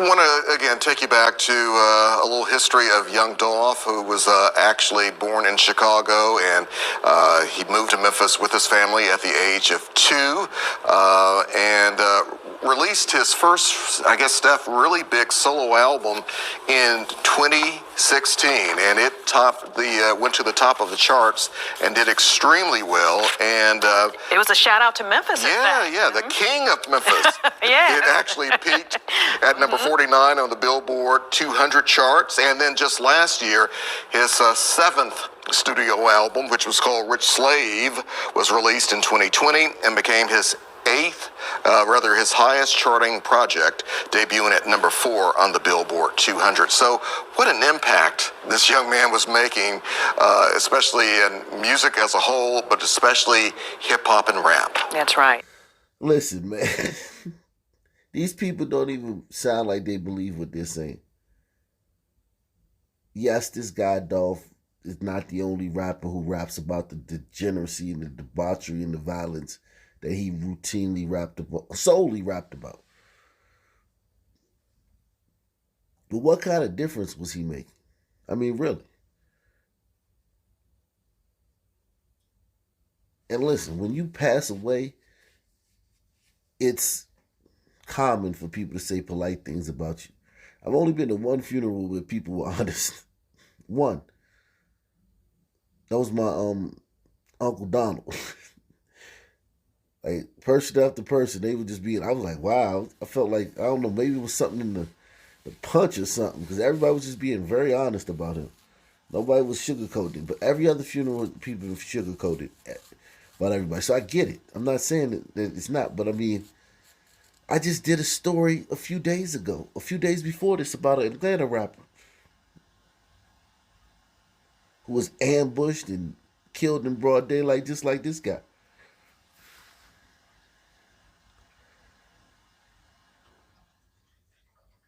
want to, again, take you back to a little history of Young Dolph, who was actually born in Chicago, and he moved to Memphis with his family at the age of 2, and released his first, I guess, Steph, really big solo album in 2016, and it went to the top of the charts and did extremely well. And it was a shout out to Memphis. The king of Memphis. Yeah. It actually peaked at number 49 on the Billboard 200 charts, and then just last year, his 7th studio album, which was called Rich Slave, was released in 2020 and became his his highest charting project, debuting at number 4 on the Billboard 200. So what an impact this young man was making, especially in music as a whole, but especially hip hop and rap. That's right. Listen, man, these people don't even sound like they believe what they're saying. Yes, this guy Dolph is not the only rapper who raps about the degeneracy and the debauchery and the violence that he routinely solely rapped about. But what kind of difference was he making? I mean, really. And listen, when you pass away, it's common for people to say polite things about you. I've only been to one funeral where people were honest. One. That was my Uncle Donald. Like, person after person, they were just being, I was like, wow. I felt like, I don't know, maybe it was something in the punch or something, because everybody was just being very honest about him. Nobody was sugarcoated, but every other funeral, people were sugarcoated about everybody. So I get it. I'm not saying that it's not, but I mean, I just did a story a few days before this, about an Atlanta rapper who was ambushed and killed in broad daylight, just like this guy.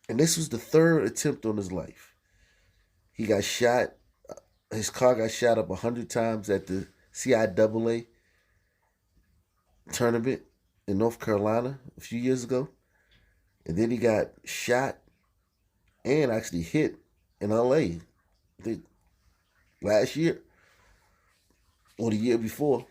And this was the 3rd attempt on his life. He got shot. His car got shot up 100 times at the CIAA tournament in North Carolina a few years ago. And then he got shot and actually hit in LA, I think last year or the year before.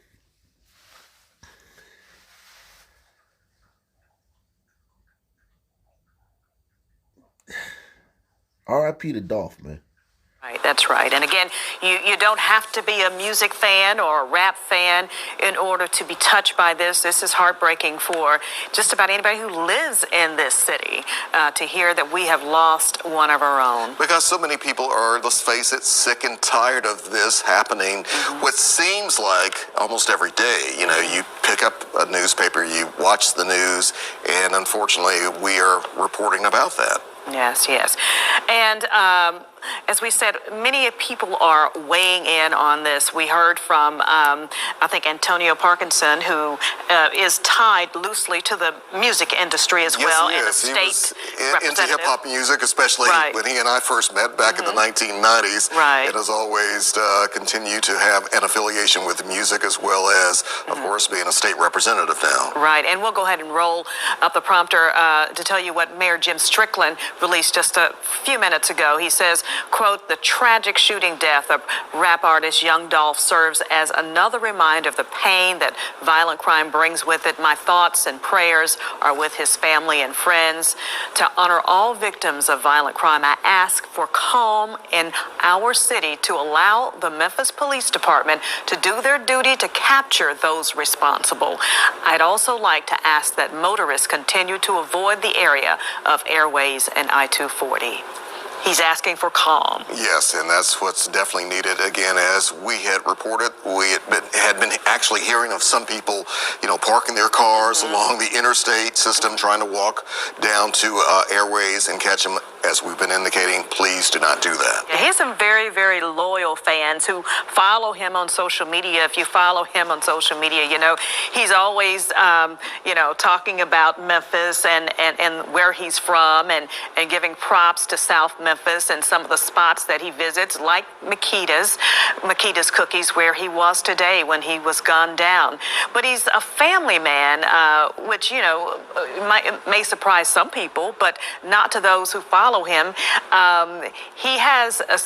R.I.P. to Dolph, man. Right, that's right. And again, you don't have to be a music fan or a rap fan in order to be touched by this. This is heartbreaking for just about anybody who lives in this city to hear that we have lost one of our own. Because so many people are, let's face it, sick and tired of this happening. What seems like almost every day. You know, you pick up a newspaper, you watch the news, and unfortunately, we are reporting about that. Yes, yes. And as we said, many people are weighing in on this. We heard from, I think, Antonio Parkinson, who is tied loosely to the music industry as well. He is. He was into hip-hop music, especially when he and I first met back in the 1990s. Right. And has always continued to have an affiliation with music, as well as, of course, being a state representative now. Right. And we'll go ahead and roll up the prompter to tell you what Mayor Jim Strickland released just a few minutes ago. He says, quote, "The tragic shooting death of rap artist Young Dolph serves as another reminder of the pain that violent crime brings with it. My thoughts and prayers are with his family and friends. To honor all victims of violent crime, I ask for calm in our city to allow the Memphis Police Department to do their duty to capture those responsible. I'd also like to ask that motorists continue to avoid the area of Airways and I-240. He's asking for calm. Yes, and that's what's definitely needed. Again, as we had reported, we had been actually hearing of some people, parking their cars along the interstate system, trying to walk down to Airways and catch them. As we've been indicating, please do not do that. He has some very, very loyal fans who follow him on social media. If you follow him on social media, he's always, talking about Memphis and where he's from and giving props to South Memphis. Memphis and some of the spots that he visits, like Makita's Cookies, where he was today when he was gunned down. But he's a family man, which, may surprise some people, but not to those who follow him. He has a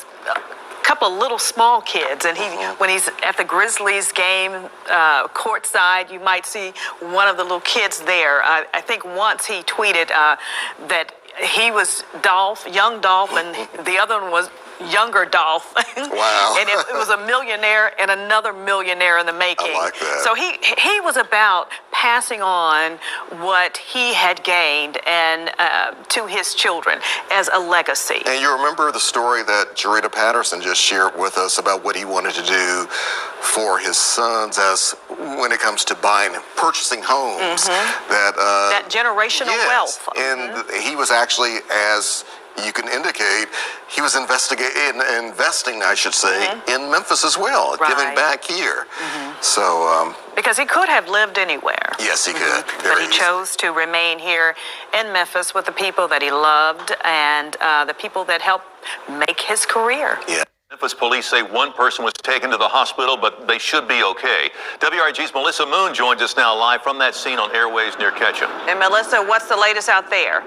couple of little small kids, and when he's at the Grizzlies game courtside, you might see one of the little kids there. I think once he tweeted that he was Dolph, Young Dolph, and the other one was Younger Dolph. Wow. And it was a millionaire and another millionaire in the making. I like that. So he was about passing on what he had gained and to his children as a legacy. And you remember the story that Jarita Patterson just shared with us about what he wanted to do for his sons as when it comes to purchasing homes. That generational wealth. And he was actually, as you can indicate, he was investing, I should say, in Memphis as well, giving back here. So, because he could have lived anywhere. yes, he could. But he chose to remain here in Memphis with the people that he loved and the people that helped make his career. Yeah. Memphis police say one person was taken to the hospital, but they should be okay. WRG's Melissa Moon joins us now live from that scene on Airways near Ketchum. And Melissa, what's the latest out there?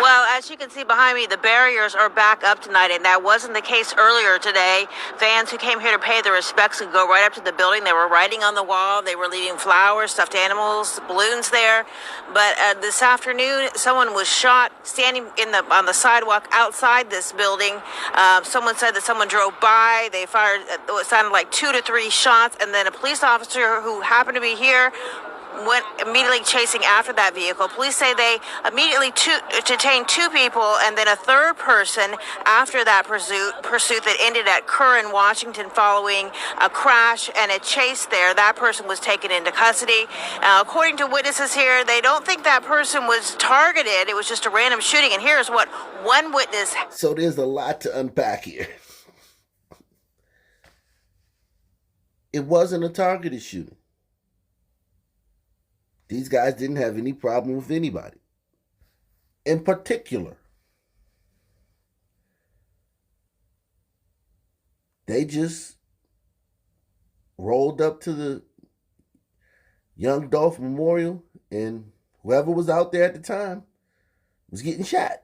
Well, as you can see behind me, the barriers are back up tonight, and that wasn't the case earlier today. Fans who came here to pay their respects could go right up to the building. They were writing on the wall. They were leaving flowers, stuffed animals, balloons there. But this afternoon, someone was shot standing on the sidewalk outside this building. Someone said that someone drove by. They fired, it sounded like 2 to 3 shots, and then a police officer who happened to be here went immediately chasing after that vehicle. Police say they immediately detained 2 people and then a third person after that pursuit that ended at Kerr in Washington following a crash and a chase there. That person was taken into custody. According to witnesses here, they don't think that person was targeted. It was just a random shooting. And here's what one witness... So there's a lot to unpack here. It wasn't a targeted shooting. These guys didn't have any problem with anybody. In particular, they just rolled up to the Young Dolph Memorial, and whoever was out there at the time was getting shot.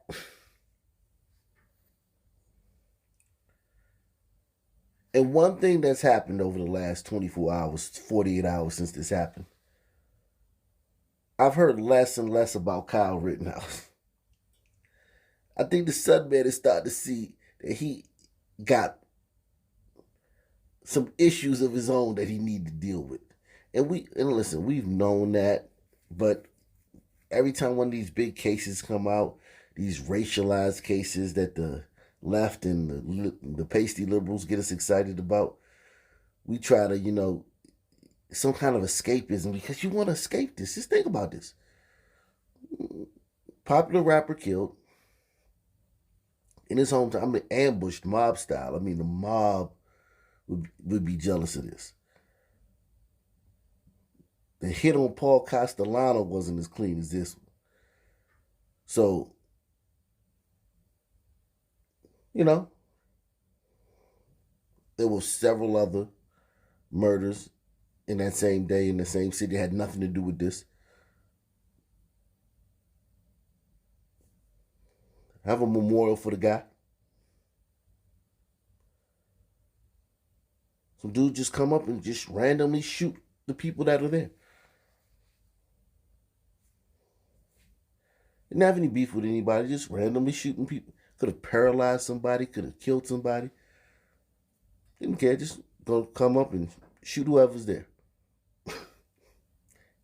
And one thing that's happened over the last 24 hours, 48 hours since this happened, I've heard less and less about Kyle Rittenhouse. I think the Sunman is starting to see that he got some issues of his own that he needs to deal with. And listen, we've known that, but every time one of these big cases come out, these racialized cases that the left and the pasty liberals get us excited about, we try to, some kind of escapism because you want to escape this. Just think about this. Popular rapper killed in his hometown. I mean, ambushed mob style. I mean, the mob would be jealous of this. The hit on Paul Castellano wasn't as clean as this one. So, there were several other murders in that same day in the same city. It had nothing to do with this. Have a memorial for the guy. Some dude just come up and just randomly shoot the people that are there. Didn't have any beef with anybody, just randomly shooting people. Could have paralyzed somebody, could have killed somebody. Didn't care, just gonna come up and shoot whoever's there.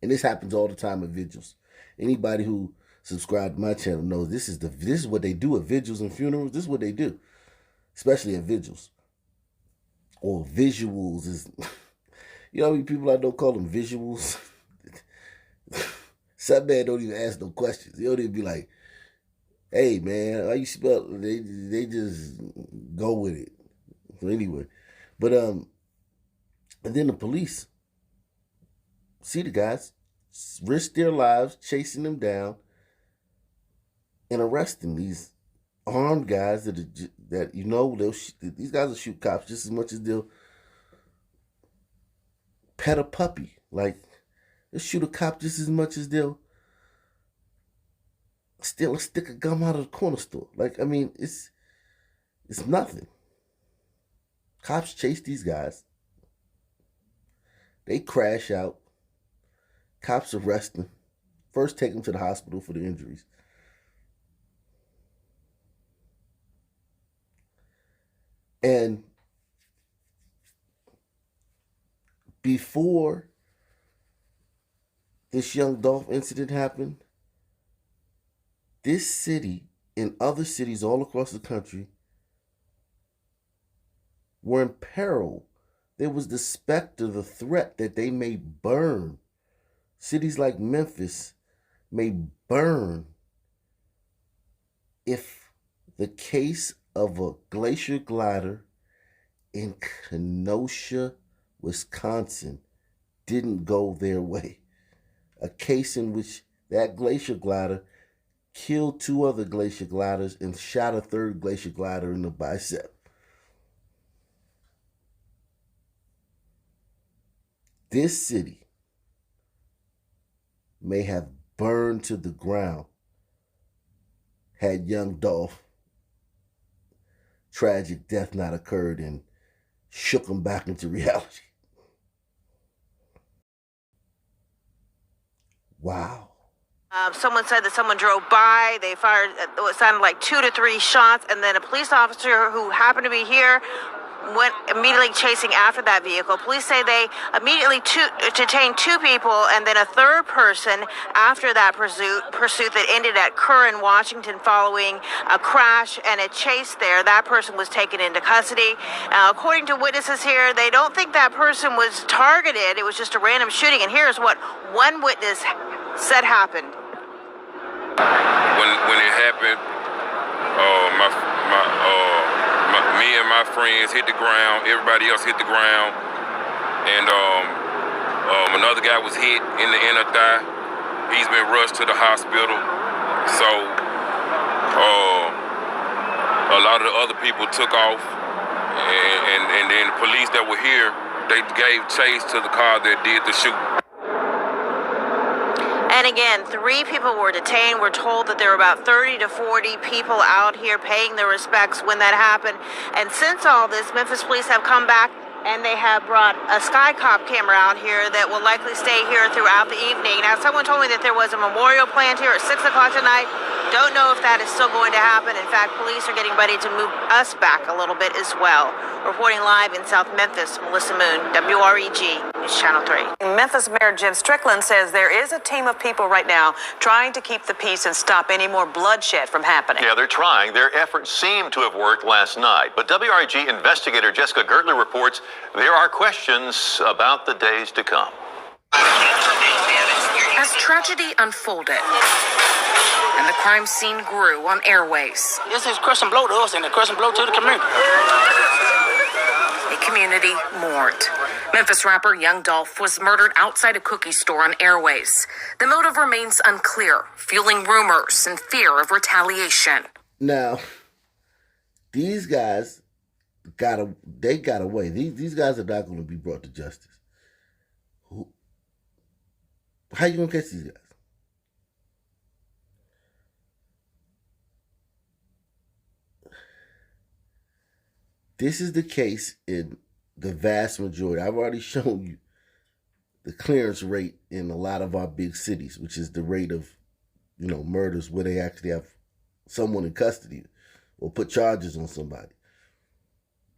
And this happens all the time at vigils. Anybody who subscribed to my channel knows this is what they do at vigils and funerals. This is what they do, especially at vigils. Or visuals is, how many people I know call them visuals? Some man don't even ask no questions. They don't even be like, hey man, how you spell? They just go with it. So anyway, but and then the police see the guys, risk their lives chasing them down and arresting these armed guys that you know these guys will shoot cops just as much as they'll pet a puppy. Like they'll shoot a cop just as much as they'll steal a stick of gum out of the corner store. Like, I mean, it's nothing. Cops chase these guys. They crash out. Cops arrest them. First take them to the hospital for the injuries. And before this Young Dolph incident happened, this city and other cities all across the country were in peril. There was the specter, the threat that they may burn. Cities like Memphis may burn if the case of a glacier glider in Kenosha, Wisconsin didn't go their way. A case in which that glacier glider killed 2 other glacier gliders and shot a 3rd glacier glider in the bicep. This city may have burned to the ground had Young Dolph tragic death not occurred and shook him back into reality. Wow. Someone said that someone drove by. They fired what sounded like 2 to 3 shots, and then a police officer who happened to be here went immediately chasing after that vehicle. Police say they immediately detained 2 people and then a 3rd person after that pursuit that ended at Curran, Washington, following a crash and a chase there. That person was taken into custody. According to witnesses here, they don't think that person was targeted. It was just a random shooting. And here's what one witness said happened. When it happened, me and my friends hit the ground. Everybody else hit the ground, and another guy was hit in the inner thigh. He's been rushed to the hospital. So a lot of the other people took off, and then the police that were here, they gave chase to the car that did the shooting. And again, 3 people were detained. We're told that there were about 30 to 40 people out here paying their respects when that happened. And since all this, Memphis police have come back and they have brought a Skycop camera out here that will likely stay here throughout the evening. Now, someone told me that there was a memorial planned here at 6 o'clock tonight. Don't know if that is still going to happen. In fact, police are getting ready to move us back a little bit as well. Reporting live in South Memphis, Melissa Moon, WREG, News Channel 3. Memphis Mayor Jim Strickland says there is a team of people right now trying to keep the peace and stop any more bloodshed from happening. Yeah, they're trying. Their efforts seem to have worked last night. But WRG investigator Jessica Gertler reports there are questions about the days to come. As tragedy unfolded and the crime scene grew on airways, This is crush and blow to us and a crush and blow to the community. a community mourned. Memphis rapper Young Dolph was murdered outside a cookie store on airways. The motive remains unclear, fueling rumors and fear of retaliation. Now, these guys got away. These guys are not going to be brought to justice. How you going to catch these guys? This is the case in the vast majority. I've already shown you the clearance rate in a lot of our big cities, which is the rate of, murders where they actually have someone in custody or put charges on somebody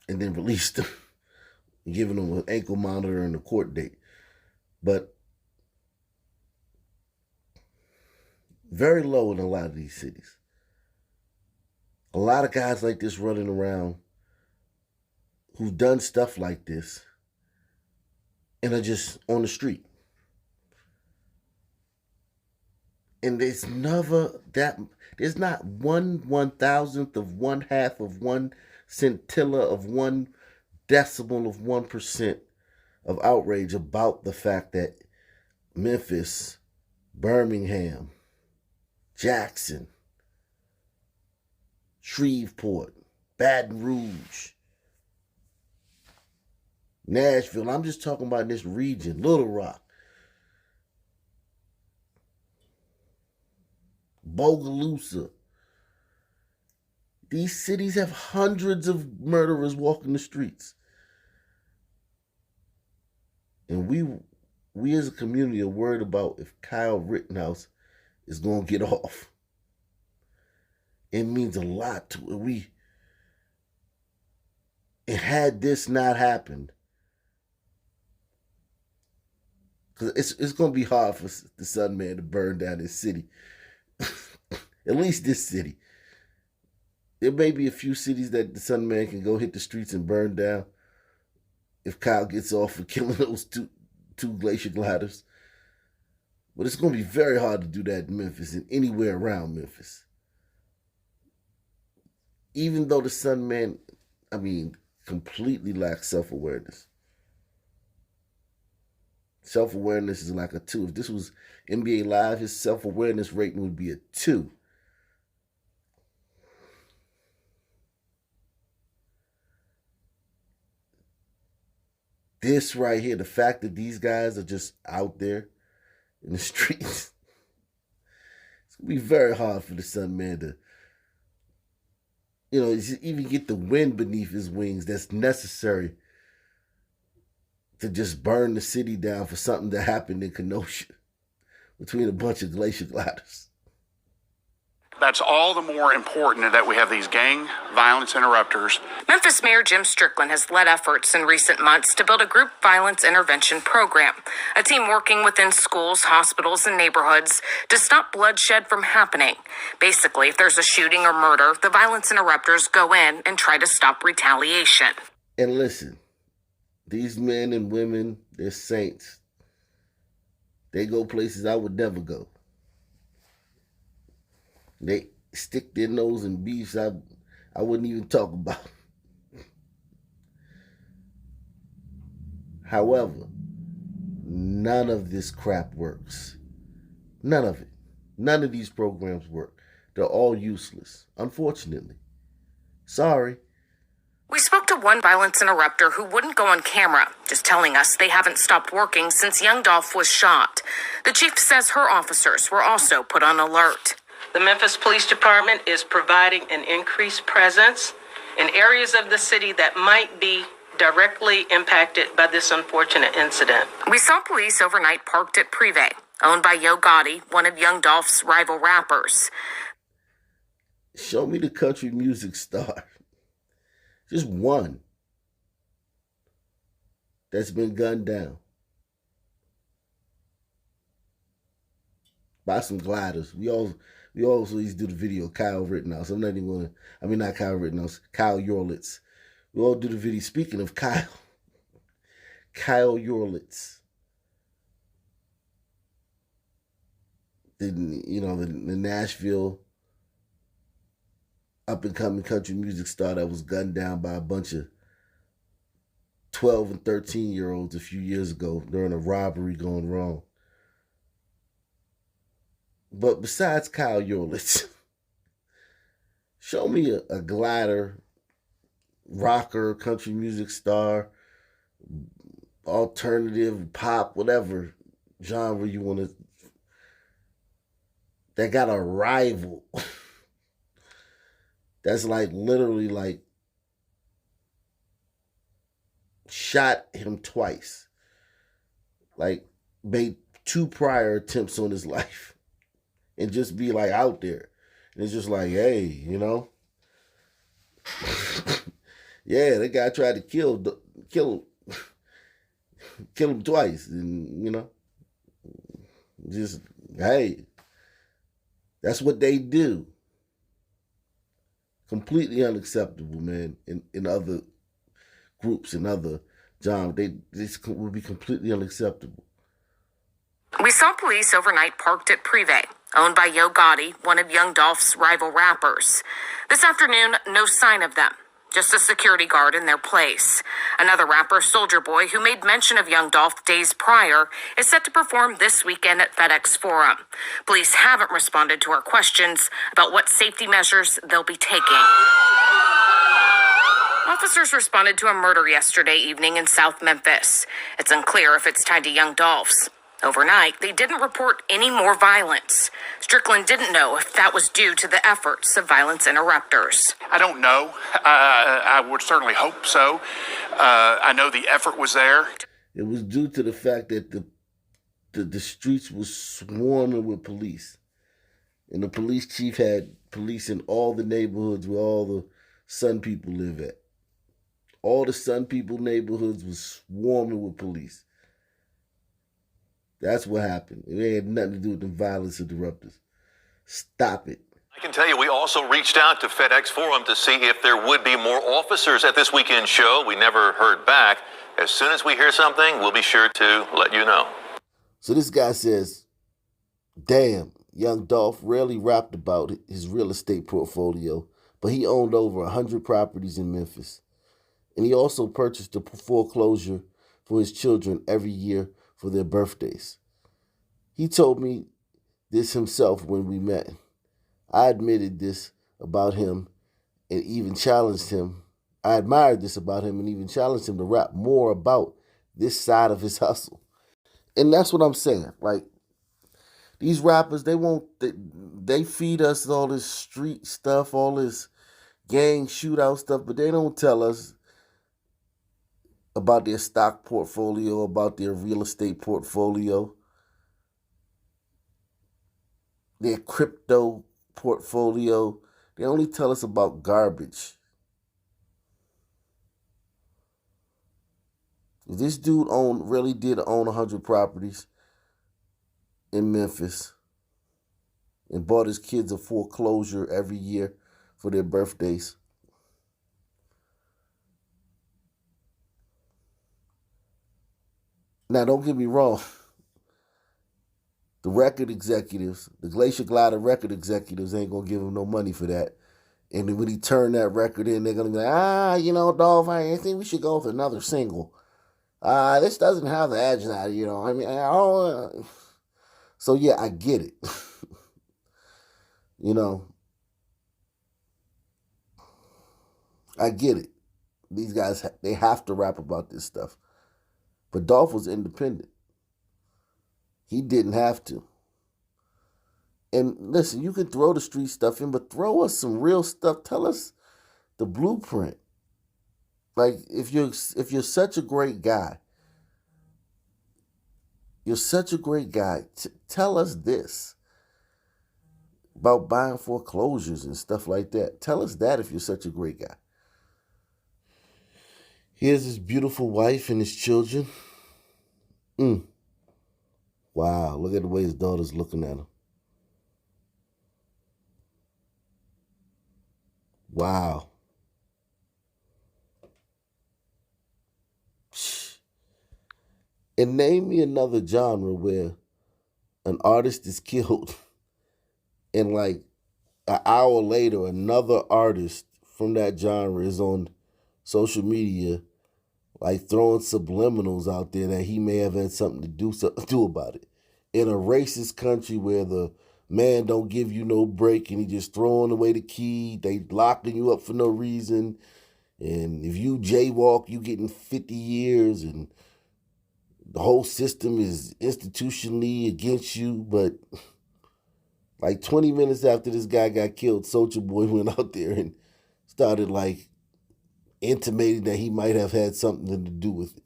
and then release them, giving them an ankle monitor and a court date. But very low in a lot of these cities. A lot of guys like this running around who've done stuff like this and are just on the street. And there's not 1/1000th of 1/2 of 1 scintilla of 1 decibel of 1% of outrage about the fact that Memphis, Birmingham, Jackson, Shreveport, Baton Rouge, Nashville. I'm just talking about this region, Little Rock, Bogalusa. These cities have hundreds of murderers walking the streets. And we as a community are worried about if Kyle Rittenhouse is going to get off. It means a lot to it. And had this not happened, because it's going to be hard for the Sun Man to burn down this city. At least this city. There may be a few cities that the Sun Man can go hit the streets and burn down if Kyle gets off for killing those two glacier gliders. But it's going to be very hard to do that in Memphis and anywhere around Memphis. Even though the Sun Man, completely lacks self-awareness. Self-awareness is like a 2. If this was NBA Live, his self-awareness rating would be a 2. This right here, the fact that these guys are just out there in the streets, it's going to be very hard for the Sun Man to, even get the wind beneath his wings that's necessary to just burn the city down for something that happened in Kenosha between a bunch of glacier gliders. That's all the more important that we have these gang violence interrupters. Memphis Mayor Jim Strickland has led efforts in recent months to build a group violence intervention program, a team working within schools, hospitals, and neighborhoods to stop bloodshed from happening. Basically, if there's a shooting or murder, the violence interrupters go in and try to stop retaliation. And listen, these men and women, they're saints. They go places I would never go. They stick their nose in beefs I wouldn't even talk about. However, none of this crap works. None of it. None of these programs work. They're all useless, unfortunately. Sorry. We spoke to one violence interrupter who wouldn't go on camera, just telling us they haven't stopped working since Young Dolph was shot. The chief says her officers were also put on alert. The Memphis Police Department is providing an increased presence in areas of the city that might be directly impacted by this unfortunate incident. We saw police overnight parked at Privé, owned by Yo Gotti, one of Young Dolph's rival rappers. Show me the country music star. Just one that's been gunned down by some gliders. We also used to do the video Kyle Rittenhouse. I'm not even going to, not Kyle Rittenhouse, Kyle Yorlitz. We all do the video. Speaking of Kyle Yorlitz. The Nashville up-and-coming country music star that was gunned down by a bunch of 12 and 13-year-olds a few years ago during a robbery gone wrong. But besides Kyle Yorlitz, show me a glider, rocker, country music star, alternative, pop, whatever genre you want to, that got a rival. That's literally shot him twice. Made 2 prior attempts on his life. And just be out there. And it's just hey, yeah, that guy tried to kill him twice. And, just, hey, that's what they do. Completely unacceptable, man. In other groups and other genres, this would be completely unacceptable. We saw police overnight parked at Privé, owned by Yo Gotti, one of Young Dolph's rival rappers. This afternoon, no sign of them. just a security guard in their place. Another rapper, Soldier Boy, who made mention of Young Dolph days prior, is set to perform this weekend at FedEx Forum. Police haven't responded to our questions about what safety measures they'll be taking. Officers responded to a murder yesterday evening in South Memphis. It's unclear if it's tied to Young Dolph's. Overnight, they didn't report any more violence. Strickland didn't know if that was due to the efforts of violence interrupters. I don't know. I would certainly hope so. I know the effort was there. It was due to the fact that the streets was swarming with police. And the police chief had police in all the neighborhoods where all the Sun people live at. All the Sun people neighborhoods was swarming with police. That's what happened. It had nothing to do with the violence interrupters. Stop it. I can tell you, we also reached out to FedEx Forum to see if there would be more officers at this weekend show. We never heard back. As soon as we hear something, we'll be sure to let you know. So this guy says, damn, Young Dolph rarely rapped about his real estate portfolio, but he owned over 100 properties in Memphis. And he also purchased a foreclosure for his children every year for their birthdays. He told me this himself when we met. I admitted this about him and even challenged him. I admired this about him and even challenged him to rap more about this side of his hustle. And that's what I'm saying. Like, these rappers, they feed us all this street stuff, all this gang shootout stuff, but they don't tell us about their stock portfolio, about their real estate portfolio, their crypto portfolio. They only tell us about garbage. If this dude really did own 100 properties in Memphis and bought his kids a foreclosure every year for their birthdays, now, don't get me wrong. The record executives, the Glacier Glider record executives ain't going to give him no money for that. And then when he turned that record in, they're going to be like, Dolph, I think we should go with another single. This doesn't have the edge now, I mean, so yeah, I get it. I get it. These guys, they have to rap about this stuff. But Dolph was independent. He didn't have to. And listen, you can throw the street stuff in, but throw us some real stuff. Tell us the blueprint. Like, if you're such a great guy, tell us this about buying foreclosures and stuff like that. Tell us that if you're such a great guy. Here's his beautiful wife and his children. Wow, look at the way his daughter's looking at him. Wow. And name me another genre where an artist is killed and like an hour later, another artist from that genre is on social media, like throwing subliminals out there that he may have had something to do about it. In a racist country where the man don't give you no break and he just throwing away the key, they locking you up for no reason. And if you jaywalk, you getting 50 years and the whole system is institutionally against you. But like 20 minutes after this guy got killed, Soulja Boy went out there and started like intimating that he might have had something to do with it.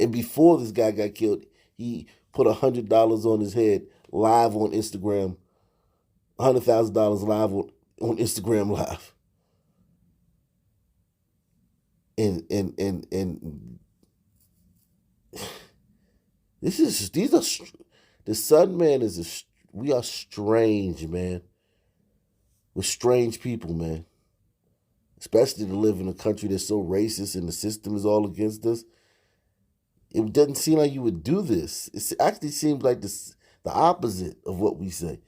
And before this guy got killed, he put $100 on his head live on Instagram, $100,000 live on Instagram Live. And the Sun Man we are strange, man. We're strange people, man. Especially to live in a country that's so racist and the system is all against us. It doesn't seem like you would do this. It actually seems like the opposite of what we say.